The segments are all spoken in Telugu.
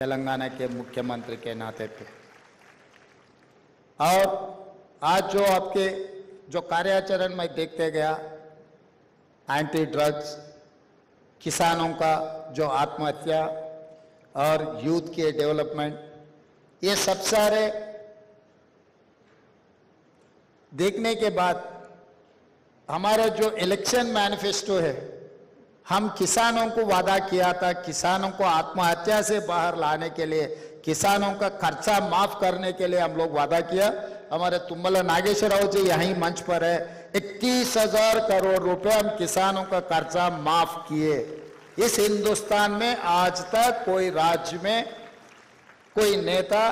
तेलंगाना के मुख्यमंत्री के नाते पे। और आज जो आपके जो कार्याचरण में देखते गया, एंटी ड्रग्स, किसानों का जो आत्महत्या और यूथ के डेवलपमेंट, ये सब सारे देखने के बाद हमारा जो इलेक्शन मैनिफेस्टो है, हम किसानों को वादा किया था, किसानों को आत्महत्या से बाहर लाने के लिए, किसानों का खर्चा माफ करने के लिए हम लोग वादा किया। हमारे तुम्मला नागेश्वर राव जी यहीं मंच पर है, 21,000 करोड़ रुपए हम किसानों का खर्चा माफ किए। इस हिंदुस्तान में आज तक कोई राज्य में कोई नेता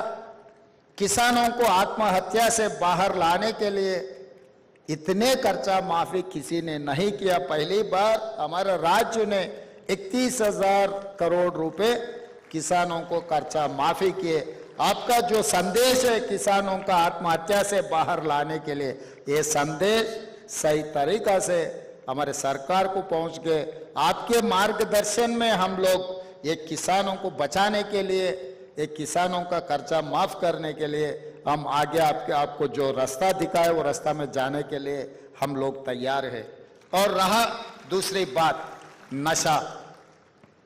किसानों को आत्महत्या से बाहर लाने के लिए इतने खर्चा माफी किसी ने नहीं किया। पहली बार हमारे राज्य ने 31,000 करोड़ रुपए किसानों को खर्चा माफी किए। आपका जो संदेश है किसानों का आत्महत्या से बाहर लाने के लिए, ये संदेश सही तरीका से हमारे सरकार को पहुंच गए। आपके मार्गदर्शन में हम लोग ये किसानों को बचाने के लिए, ये किसानों का खर्चा माफ करने के लिए हम आगे आपको जो रास्ता दिखाए वो रास्ता में जाने के लिए हम लोग तैयार हैं। और रहा दूसरी बात, नशा,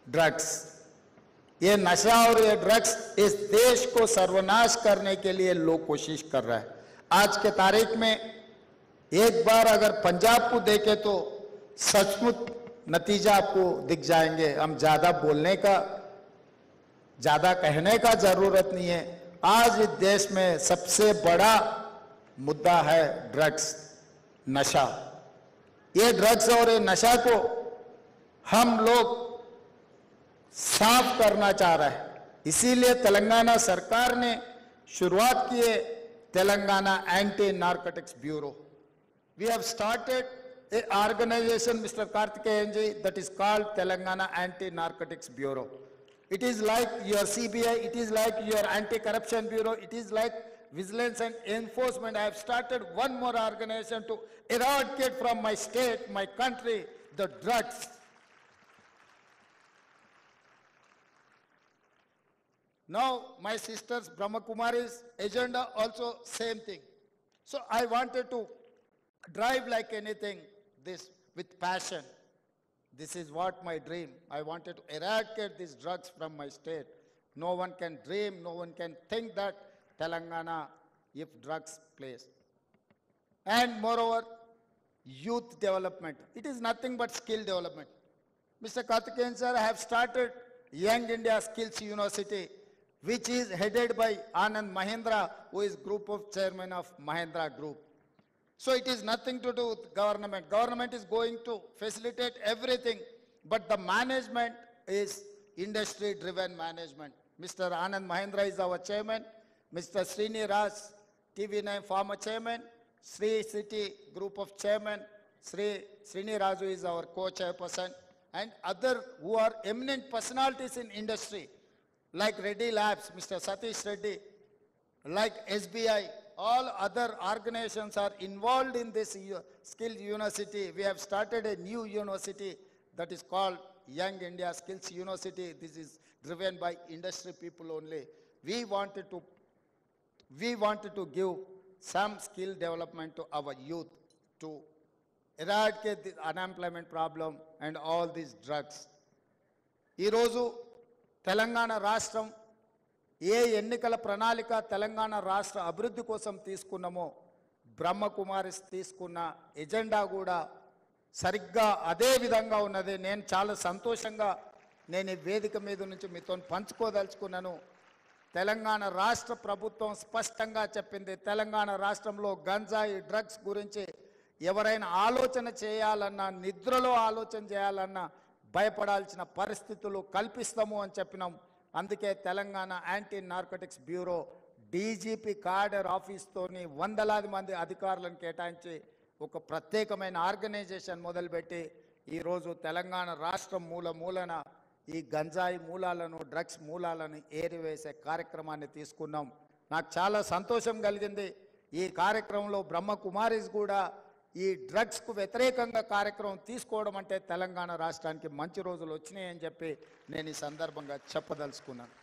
ड्रग्स, ये नशा और ये ड्रग्स इस देश को सर्वनाश करने के लिए लोग कोशिश कर रहे हैं। आज के तारीख में एक बार अगर पंजाब को देखें तो सचमुच नतीजा आपको दिख जाएंगे। हम ज्यादा बोलने का, ज्यादा कहने का जरूरत नहीं है। आज इस देश में सबसे बड़ा मुद्दा है ड्रग्स, नशा। ये ड्रग्स और ये नशा को हम लोग साफ करना चाह रहे हैं। इसीलिए तेलंगाना सरकार ने शुरुआत की है Telangana anti narcotics bureau. We have started a organization, Mr. Karthikeyan ji, that is called Telangana Anti-Narcotics Bureau. It is like your CBI, it is like your Anti-Corruption Bureau, it is like Vigilance and Enforcement. I have started one more organization to eradicate from my state, my country, the drugs. Now, my sister's Brahma Kumari's agenda also same thing. So I wanted to drive like anything, this with passion. This is what my dream. I wanted to eradicate these drugs from my state. No one can dream, no one can think that Telangana, if drugs plays. And moreover, youth development. It is nothing but skill development. Mr. Karthikeyan sir, I have started Young India Skills University, which is headed by Anand Mahindra, who is group of chairman of Mahindra Group. So it is nothing to do with government. Government is going to facilitate everything, but the management is industry-driven management. Mr. Anand Mahindra is our chairman. Mr. Srini Raj, TV9 former chairman. Sri City group of chairman. Srini Raju is our co-chairperson. And other who are eminent personalities in industry, like Reddy Labs, Mr. Satish Reddy, like SBI, all other organizations are involved in this skill university. We have started a new university that is called Young India Skills University. This is driven by industry people only. We wanted to give some skill development to our youth to eradicate the unemployment problem and all these drugs. Ee roju Telangana Rashtam ఏ ఎన్నికల ప్రణాళిక తెలంగాణ రాష్ట్ర అభివృద్ధి కోసం తీసుకున్నామో, బ్రహ్మకుమారిస్ తీసుకున్న ఎజెండా కూడా సరిగ్గా అదే విధంగా ఉన్నది. నేను చాలా సంతోషంగా నేను ఈ వేదిక మీద నుంచి మీతో పంచుకోదలుచుకున్నాను. తెలంగాణ రాష్ట్ర ప్రభుత్వం స్పష్టంగా చెప్పింది, తెలంగాణ రాష్ట్రంలో గంజాయి డ్రగ్స్ గురించి ఎవరైనా ఆలోచన చేయాలన్నా, నిద్రలో ఆలోచన చేయాలన్నా భయపడాల్సిన పరిస్థితులు కల్పిస్తాము అని చెప్పినాం. అందుకే Telangana anti narcotics bureau DGP కార్డర్ ఆఫీస్తోని వందలాది మంది అధికారులను కేటాయించి ఒక ప్రత్యేకమైన ఆర్గనైజేషన్ మొదలుపెట్టి ఈరోజు తెలంగాణ రాష్ట్రం మూలన ఈ గంజాయి మూలాలను, డ్రగ్స్ మూలాలను ఏరివేసే కార్యక్రమాన్ని తీసుకున్నాం. నాకు చాలా సంతోషం కలిగింది. ఈ కార్యక్రమంలో బ్రహ్మకుమారిస్ కూడా ఈ డ్రగ్స్ కు వ్యతిరేకంగా కార్యక్రమం తీసుకోవడం అంటే తెలంగాణ రాష్ట్రానికి మంచి రోజులు వచ్చినాయని చెప్పి నేను ఈ సందర్భంగా చెప్పదలుచుకున్నాను.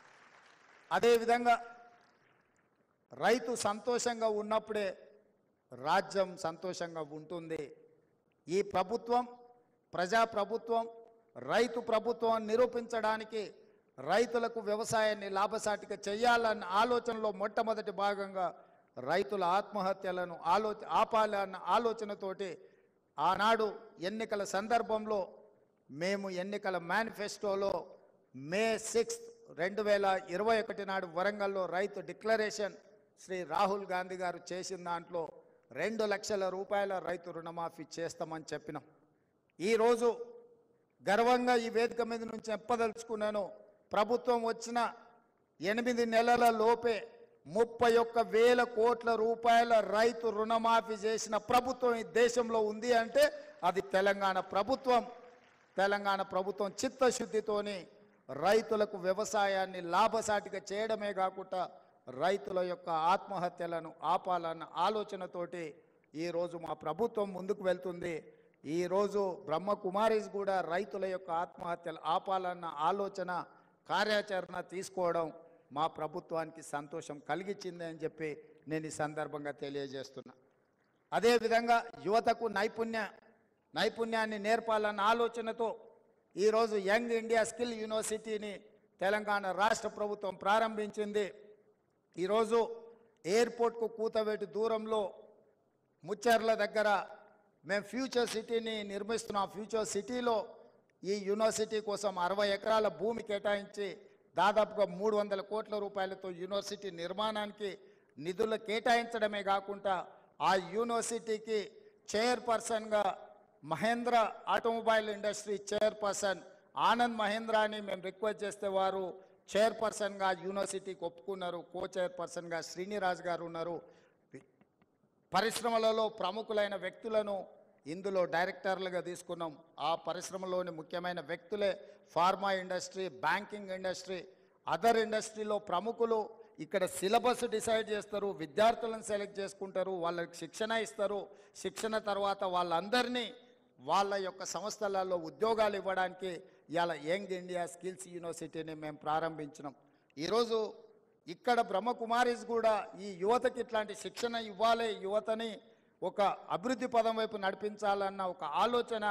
అదేవిధంగా రైతు సంతోషంగా ఉన్నప్పుడే రాజ్యం సంతోషంగా ఉంటుంది. ఈ ప్రభుత్వం ప్రజాప్రభుత్వం, రైతు ప్రభుత్వం నిరూపించడానికి రైతులకు వ్యవసాయాన్ని లాభసాటిగా చేయాలన్న ఆలోచనలో మొట్టమొదటి భాగంగా రైతుల ఆత్మహత్యలను ఆపాలన్న ఆలోచనతోటి ఆనాడు ఎన్నికల సందర్భంలో మేము ఎన్నికల మేనిఫెస్టోలో మే 6, 2021 నాడు వరంగల్లో రైతు డిక్లరేషన్ శ్రీ రాహుల్ గాంధీ గారు చేసిన దాంట్లో 2 లక్షల రూపాయల రైతు రుణమాఫీ చేస్తామని చెప్పినాం. ఈరోజు గర్వంగా ఈ వేదిక మీద నుంచి చెప్పదలుచుకున్నాను, ప్రభుత్వం వచ్చిన 8 నెలల లోపే 31,000 కోట్ల రూపాయల రైతు రుణమాఫీ చేసిన ప్రభుత్వం ఈ దేశంలో ఉంది అంటే అది తెలంగాణ ప్రభుత్వం. తెలంగాణ ప్రభుత్వం చిత్తశుద్ధితోని రైతులకు వ్యవసాయాన్ని లాభసాటిగా చేయడమే కాకుండా రైతుల యొక్క ఆత్మహత్యలను ఆపాలన్న ఆలోచనతోటి ఈరోజు మా ప్రభుత్వం ముందుకు వెళ్తుంది. ఈరోజు బ్రహ్మకుమారీస్ కూడా రైతుల యొక్క ఆత్మహత్యలు ఆపాలన్న ఆలోచన కార్యాచరణ తీసుకోవడం మా ప్రభుత్వానికి సంతోషం కలిగించింది అని చెప్పి నేను ఈ సందర్భంగా తెలియజేస్తున్నా. అదేవిధంగా యువతకు నైపుణ్యాన్ని నేర్పాలన్న ఆలోచనతో ఈరోజు యంగ్ ఇండియా స్కిల్ యూనివర్సిటీని తెలంగాణ రాష్ట్ర ప్రభుత్వం ప్రారంభించింది. ఈరోజు ఎయిర్పోర్ట్కు కూతవేటు దూరంలో ముచ్చర్ల దగ్గర మేము ఫ్యూచర్ సిటీని నిర్మిస్తున్నాం. ఫ్యూచర్ సిటీలో ఈ యూనివర్సిటీ కోసం 60 ఎకరాల భూమి కేటాయించి దాదాపుగా 300 కోట్ల రూపాయలతో యూనివర్సిటీ నిర్మాణానికి నిధులు కేటాయించడమే కాకుండా ఆ యూనివర్సిటీకి చైర్పర్సన్గా Mahindra automobile industry chairperson Anand మహేంద్రాని మేము రిక్వెస్ట్ చేస్తే వారు చైర్పర్సన్గా యూనివర్సిటీకి ఒప్పుకున్నారు. కో చైర్పర్సన్గా శ్రీనిరాజ్ గారు ఉన్నారు. పరిశ్రమలలో ప్రముఖులైన వ్యక్తులను ఇందులో డైరెక్టర్లుగా తీసుకున్నాం. ఆ పరిశ్రమలోని ముఖ్యమైన వ్యక్తులే pharma industry, banking industry, other ఇండస్ట్రీలో ప్రముఖులు ఇక్కడ సిలబస్ డిసైడ్ చేస్తారు, విద్యార్థులను సెలెక్ట్ చేసుకుంటారు, వాళ్ళకి శిక్షణ ఇస్తారు. శిక్షణ తర్వాత వాళ్ళందరినీ వాళ్ళ యొక్క సంస్థలలో ఉద్యోగాలు ఇవ్వడానికి ఇవాళ యంగ్ ఇండియా స్కిల్స్ యూనివర్సిటీని మేము ప్రారంభించినాం. ఈరోజు ఇక్కడ బ్రహ్మకుమారీస్ కూడా ఈ యువతకి ఇట్లాంటి శిక్షణ ఇవ్వాలి, యువతని ఒక అభివృద్ధి పదం వైపు నడిపించాలన్న ఒక ఆలోచన